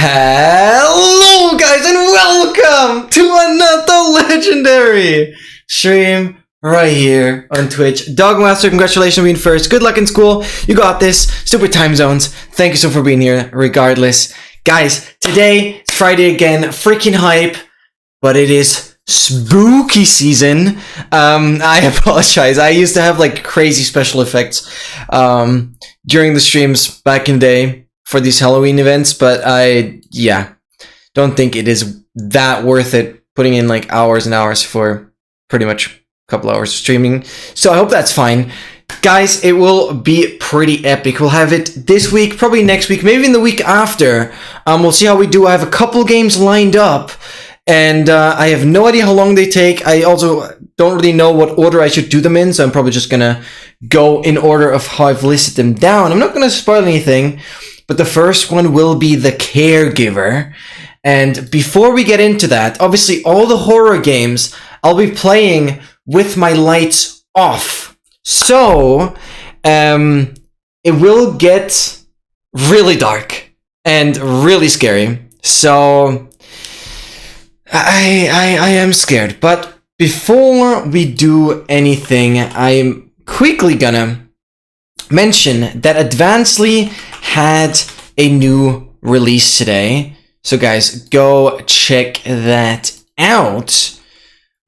Hello guys and welcome to another legendary stream right here on Twitch. Dogmaster, congratulations on being first. Good luck in school. You got this. Stupid time zones. Thank you so much for being here regardless. Guys, today it's Friday again. Freaking hype. But it is spooky season. I apologize. I used to have like crazy special effects during the streams back in the day for these Halloween events, but I don't think it is that worth it putting in like hours and hours for pretty much a couple hours of streaming. So I hope that's fine. Guys, it will be pretty epic. We'll have it this week, probably next week, maybe in the week after. We'll see how we do. I have a couple games lined up, and I have no idea how long they take. I also don't really know what order I should do them in, so I'm probably just gonna go in order of how I've listed them down. I'm not gonna spoil anything, but the first one will be The Caregiver. And before we get into that, obviously all the horror games I'll be playing with my lights off. So, it will get really dark and really scary. So, I am scared. But before we do anything, I'm quickly gonna mention that Advancedly had a new release today. So guys, go check that out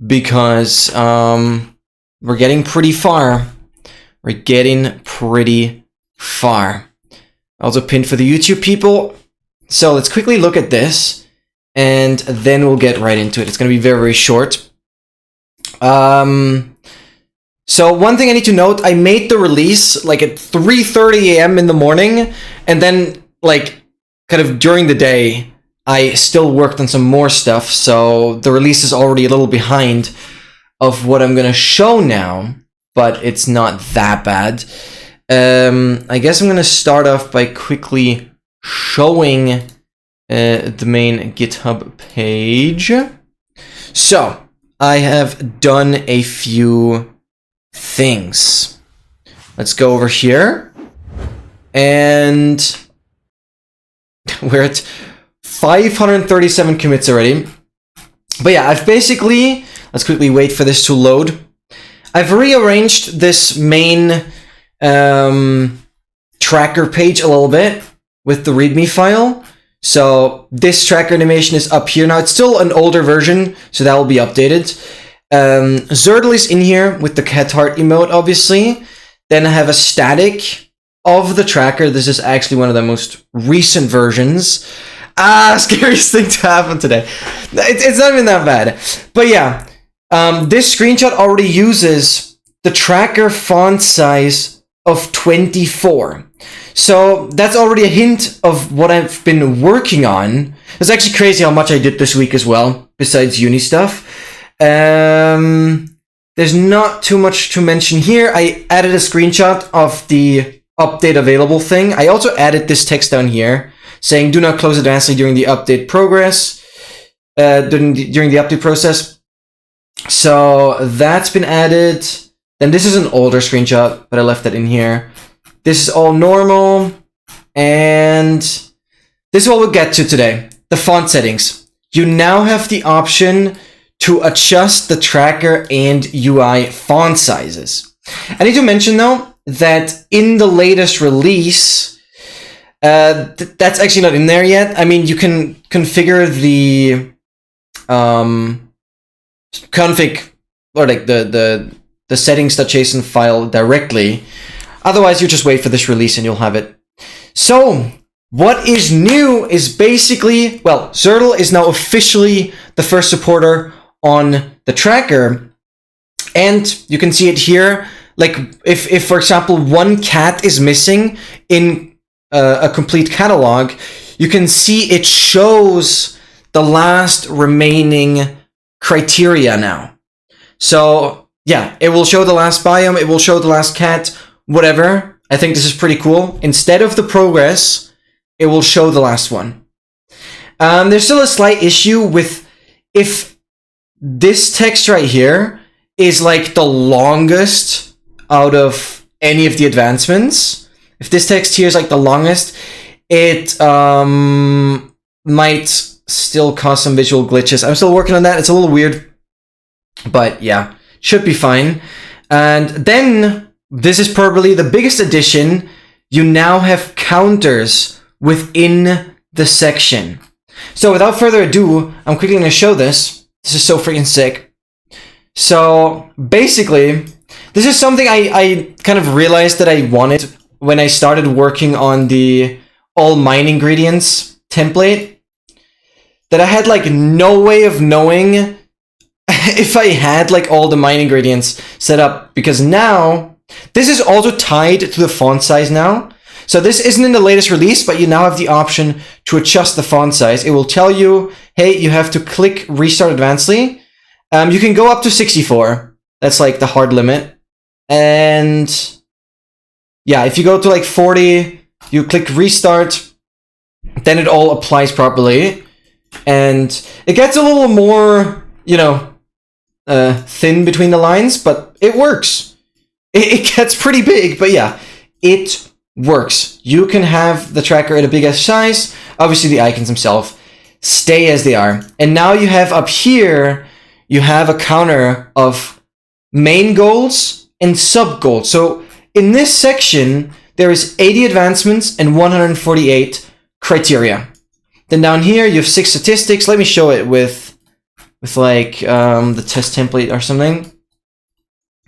because we're getting pretty far. We're getting pretty far. Also pinned for the YouTube people. So let's quickly look at this and then we'll get right into it. It's going to be very, very short. So one thing I need to note, I made the release like at 3:30 a.m. in the morning, and then like kind of during the day, I still worked on some more stuff, so the release is already a little behind of what I'm gonna show now, but it's not that bad. I guess I'm gonna start off by quickly showing the main GitHub page. So I have done a few things. Let's go over here, and we're at 537 commits already. But yeah, I've basically, let's quickly wait for this to load. I've rearranged this main tracker page a little bit with the README file. So this tracker animation is up here now. It's still an older version, so that will be updated. Zerdle is in here with the cat heart emote, obviously. Then I have a static of the tracker. This is actually one of the most recent versions. Scariest thing to happen today. It's not even that bad. But yeah, this screenshot already uses the tracker font size of 24. So that's already a hint of what I've been working on. It's actually crazy how much I did this week as well, besides uni stuff. There's not too much to mention here. I added a screenshot of the update available thing. I also added this text down here saying do not close Advancedly during the update progress, during the update process. So that's been added. Then this is an older screenshot, but I left that in here. This is all normal. And this is what we'll get to today. The font settings. You now have the option to adjust the tracker and UI font sizes. I need to mention though that in the latest release, that's actually not in there yet. I mean, you can configure the config or like the settings.json file directly. Otherwise, you just wait for this release and you'll have it. So what is new is basically, well, Zerdle is now officially the first supporter on the tracker, and you can see it here. Like if for example one cat is missing in a complete catalog, you can see it shows the last remaining criteria now. So yeah, it will show the last biome, it will show the last cat, whatever. I think this is pretty cool. Instead of the progress, it will show the last one. There's still a slight issue with if this text right here is like the longest out of any of the advancements. If this text here is like the longest, it might still cause some visual glitches. I'm still working on that. It's a little weird, but yeah, should be fine. And then, this is probably the biggest addition, you now have counters within the section. So without further ado, I'm quickly going to show this. This is so freaking sick. So basically, this is something I kind of realized that I wanted when I started working on the all mine ingredients template, that I had like no way of knowing if I had like all the mine ingredients set up, because now this is also tied to the font size now. So this isn't in the latest release, but you now have the option to adjust the font size. It will tell you, hey, you have to click restart advancedly. You can go up to 64. That's like the hard limit. And yeah, if you go to like 40, you click restart, then it all applies properly. And it gets a little more, you know, thin between the lines, but it works. It gets pretty big, but yeah, it works. You can have the tracker at a big size. Obviously, the icons themselves stay as they are. And now you have up here, you have a counter of main goals and sub goals. So in this section, there is 80 advancements and 148 criteria. Then down here, you have 6 statistics. Let me show it with like the test template or something.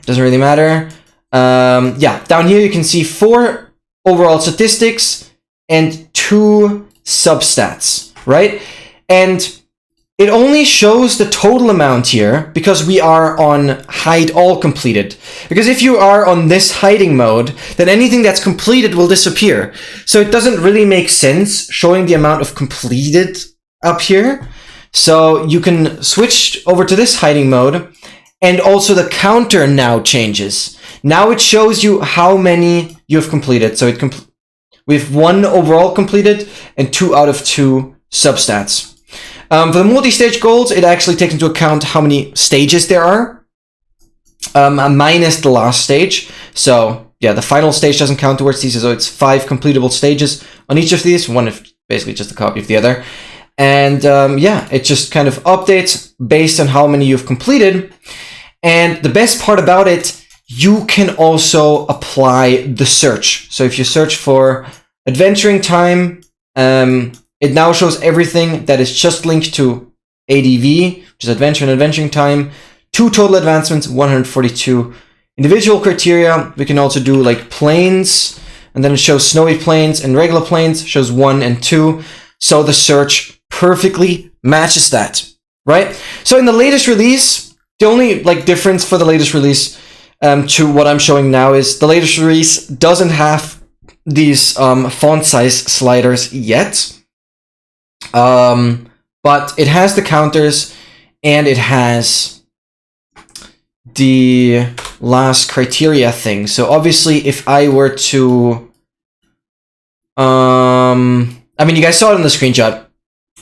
Doesn't really matter. Yeah, down here you can see 4 overall statistics and 2 substats, right? And it only shows the total amount here because we are on hide all completed. Because if you are on this hiding mode, then anything that's completed will disappear. So it doesn't really make sense showing the amount of completed up here. So you can switch over to this hiding mode, and also the counter now changes. Now it shows you how many you have completed. So we have 1 overall completed and 2 out of 2 substats. For the multi-stage goals, it actually takes into account how many stages there are, minus the last stage. So yeah, the final stage doesn't count towards these, so it's 5 completable stages on each of these. One is basically just a copy of the other. And yeah, it just kind of updates based on how many you've completed. And the best part about it, you can also apply the search. So if you search for adventuring time, it now shows everything that is just linked to ADV, which is adventure and adventuring time, 2 total advancements, 142 individual criteria. We can also do like plains, and then it shows snowy plains and regular plains, shows 1 and 2. So the search perfectly matches that, right? So in the latest release, the only like difference for the latest release to what I'm showing now is the latest release doesn't have these font size sliders yet. But it has the counters, and it has the last criteria thing. So obviously, if I were to, I mean, you guys saw it in the screenshot.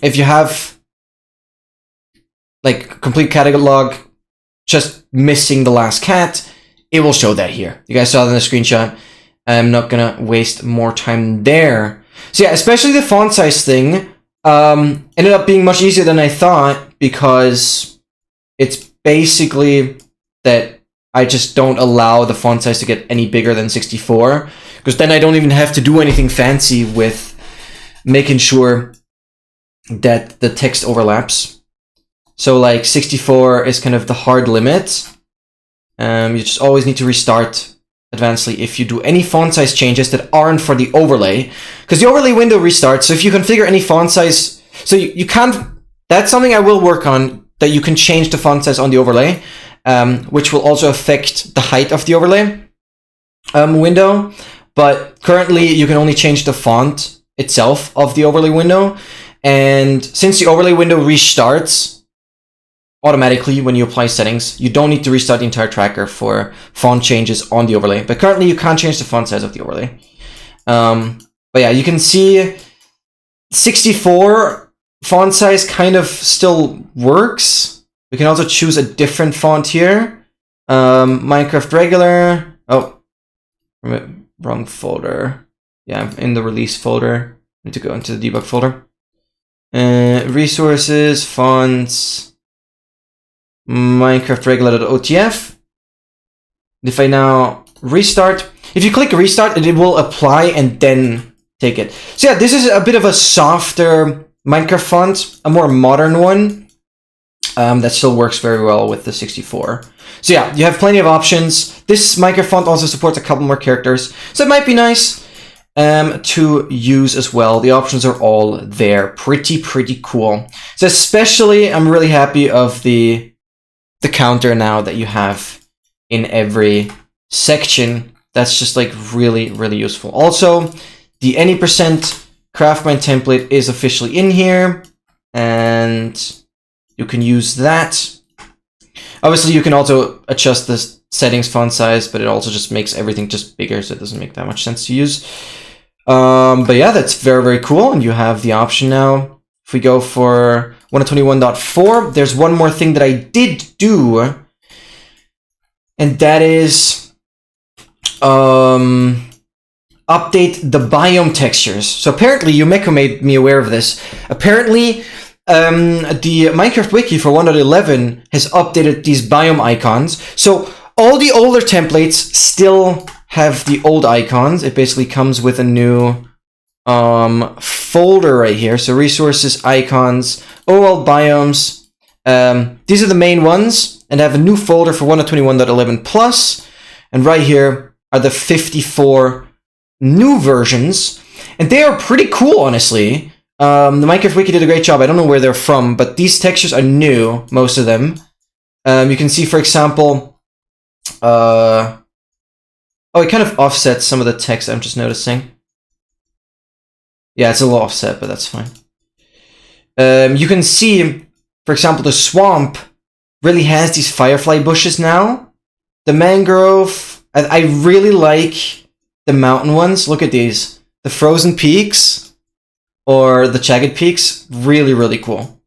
If you have like complete catalog, just missing the last cat, it will show that here. You guys saw it in the screenshot. I'm not gonna waste more time there. So yeah, especially the font size thing. Ended up being much easier than I thought, because it's basically that I just don't allow the font size to get any bigger than 64, because then I don't even have to do anything fancy with making sure that the text overlaps. So like 64 is kind of the hard limit. You just always need to restart advancedly if you do any font size changes that aren't for the overlay, because the overlay window restarts. So if you configure any font size, so you can't, that's something I will work on, that you can change the font size on the overlay, which will also affect the height of the overlay window. But currently you can only change the font itself of the overlay window. And since the overlay window restarts automatically when you apply settings, you don't need to restart the entire tracker for font changes on the overlay. But currently you can't change the font size of the overlay. But yeah, you can see 64 font size kind of still works. We can also choose a different font here. Minecraft regular. Oh, wrong folder. Yeah, I'm in the release folder. Need to go into the debug folder. Resources, fonts, Minecraft regular.otf. If I now restart, if you click restart, it will apply and then take it. So yeah, this is a bit of a softer Minecraft font, a more modern one. That still works very well with the 64. So yeah, you have plenty of options. This Minecraft font also supports a couple more characters, so it might be nice to use as well. The options are all there. Pretty cool. So especially, I'm really happy of the counter now that you have in every section. That's just like really useful. Also, the any % craftmine template is officially in here, and you can use that. Obviously, you can also adjust the settings font size, but it also just makes everything just bigger, so it doesn't make that much sense to use. But yeah, that's very cool, and you have the option now. If we go for 121.4, there's one more thing that I did do, and that is update the biome textures. So apparently, Yumeko made me aware of this. Apparently, the Minecraft wiki for 1.11 has updated these biome icons. So all the older templates still have the old icons. It basically comes with a new folder right here. So resources, icons, old biomes. These are the main ones, and I have a new folder for 1.21.11 plus. And right here are the 54 new versions, and they are pretty cool, honestly. The Minecraft wiki did a great job. I don't know where they're from, but these textures are new, most of them. You can see, for example, oh, it kind of offsets some of the text, I'm just noticing. Yeah, it's a little offset, but that's fine. You can see, for example, the swamp really has these firefly bushes now. The mangrove, I really like the mountain ones. Look at these. The frozen peaks. Or the jagged peaks, really cool.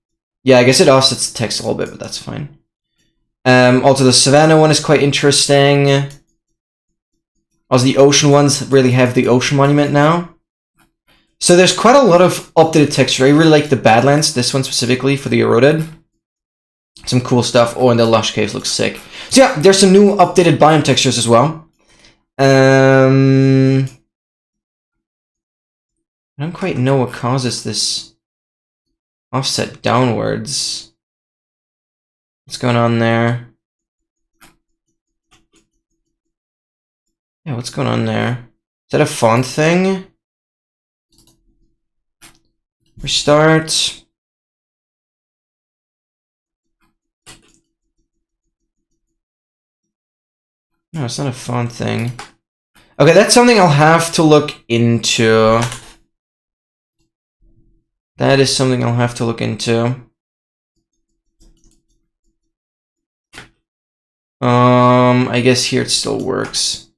Yeah, I guess it offsets the text a little bit, but that's fine. Also, the savannah one is quite interesting. Also, the ocean ones really have the ocean monument now. So there's quite a lot of updated texture. I really like the Badlands, this one specifically for the eroded. Some cool stuff. Oh, and the lush caves looks sick. So yeah, there's some new updated biome textures as well. I don't quite know what causes this offset downwards. What's going on there? Yeah, what's going on there? Is that a font thing? Restart. No, it's not a font thing. Okay, that's something I'll have to look into. That is something I'll have to look into. I guess here it still works.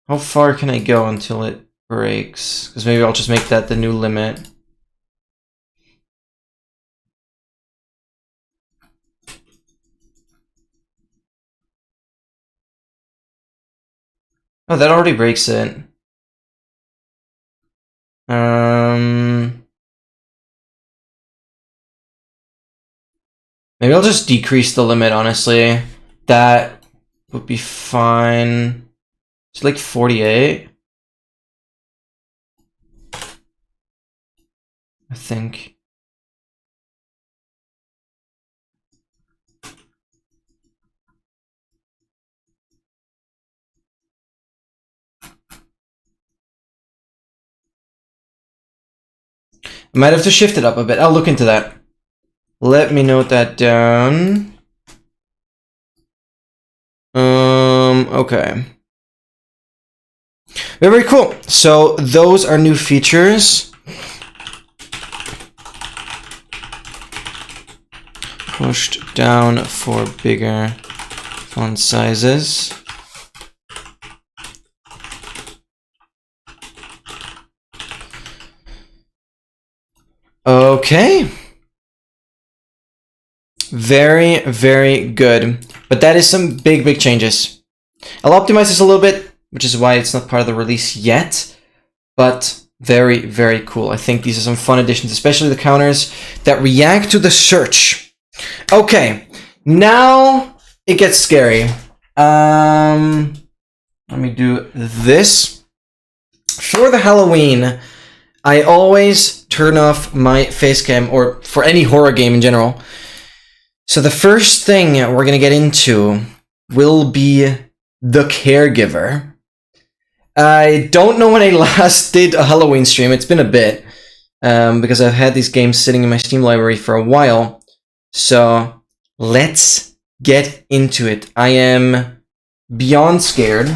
How far can I go until it breaks? Because maybe I'll just make that the new limit. Oh, that already breaks it. Maybe I'll just decrease the limit, honestly. That would be fine. It's like 48. I think. I might have to shift it up a bit. I'll look into that. Let me note that down. Okay. Very cool. So those are new features. Pushed down for bigger font sizes. Okay. Very good. But that is some big changes. I'll optimize this a little bit, which is why it's not part of the release yet. But Very, very cool. I think these are some fun additions, especially the counters that react to the search. Okay, now it gets scary. Let me do this. For the Halloween, I always turn off my face cam, or for any horror game in general. So the first thing we're gonna get into will be the Caregiver. I don't know when I last did a Halloween stream. It's been a bit, because I've had these games sitting in my Steam library for a while. So let's get into it. I am beyond scared.